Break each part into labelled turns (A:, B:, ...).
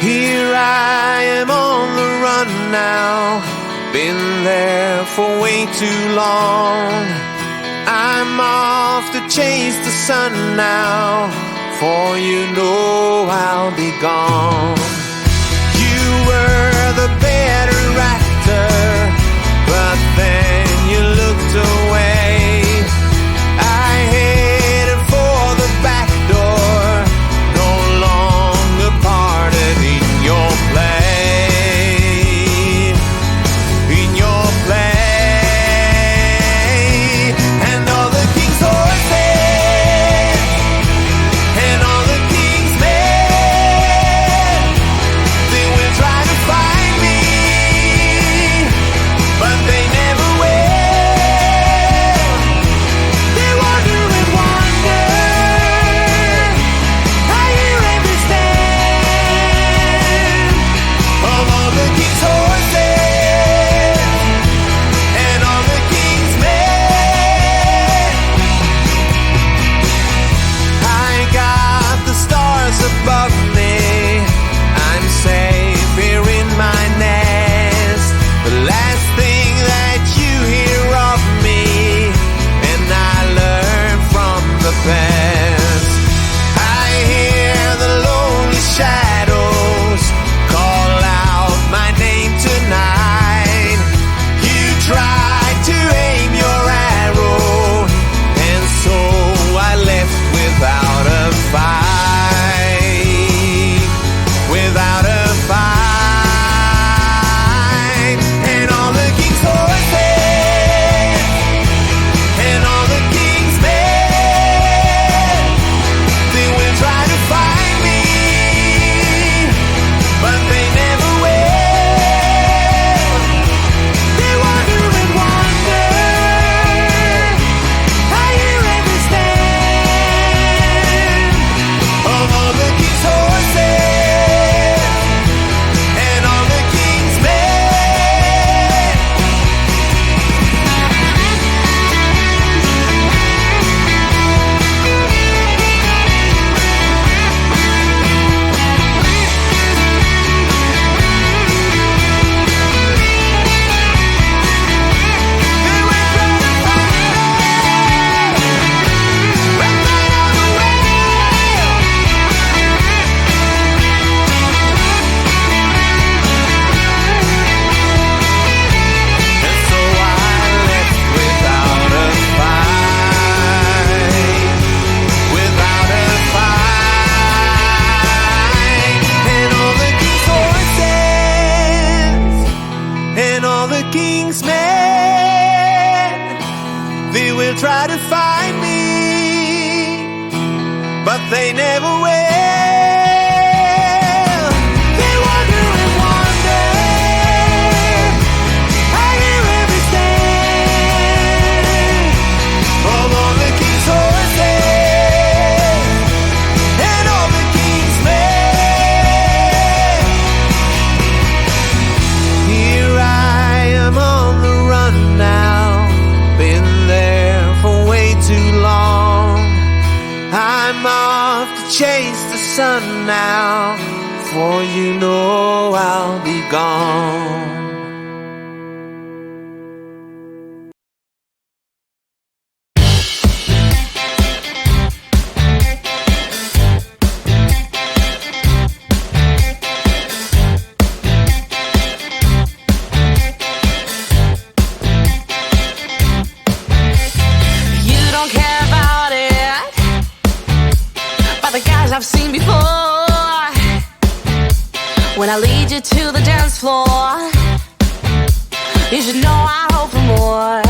A: Here I am on the run now, been there for way too long. I'm off to chase the sun now, for you know I'll be gone. You were the better actor, but then you looked away. I headed for the back door, no longer parted in your play, in your play. And all the king's horses and all the king's men, they will try to find me, but they never will. They wonder and wonder how you understand of all the king's horses and all the king's men. I got the stars above me, I'm safe here in my nest. The last thing that you hear of me, and I learn from the past. I hear the lonely shadows call out my name tonight. You tried to aim your arrow, and so I left without a fight, without a fight. And all the king's horses and all the king's men, they will try to find me, but they never will. They wonder and wonder how you understand of all the king's horses and all the king's men. They will try to find me, but they never will. And so I left without a fight, without a fight. And all the king's horses and all the king's men, they will try to find me, but they never will. They wonder and wonder how you understand of all the king's horses and all the king's men. Here I am on the run now, been there for way too long. I'm off to chase the sun now, for you know I'll be gone.
B: You don't care about it, but the guys I've seen before. When I lead you to the dance floor, you should know I hope for more.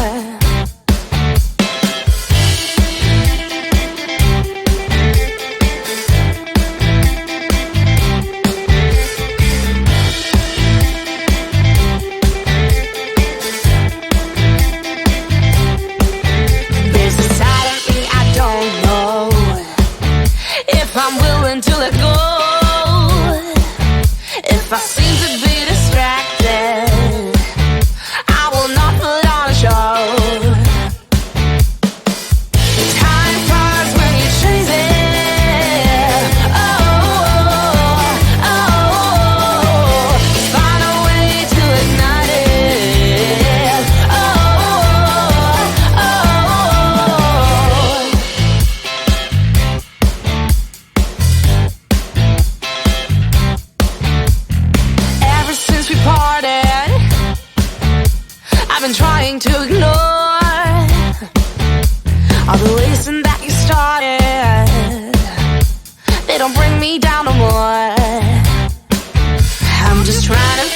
B: There's a side of me I don't know if I'm willing to let go. If I seem to be distracted, I will not put on a show. Time flies when you chase it. Oh, oh, oh. they don't bring me down no more. I'm just trying to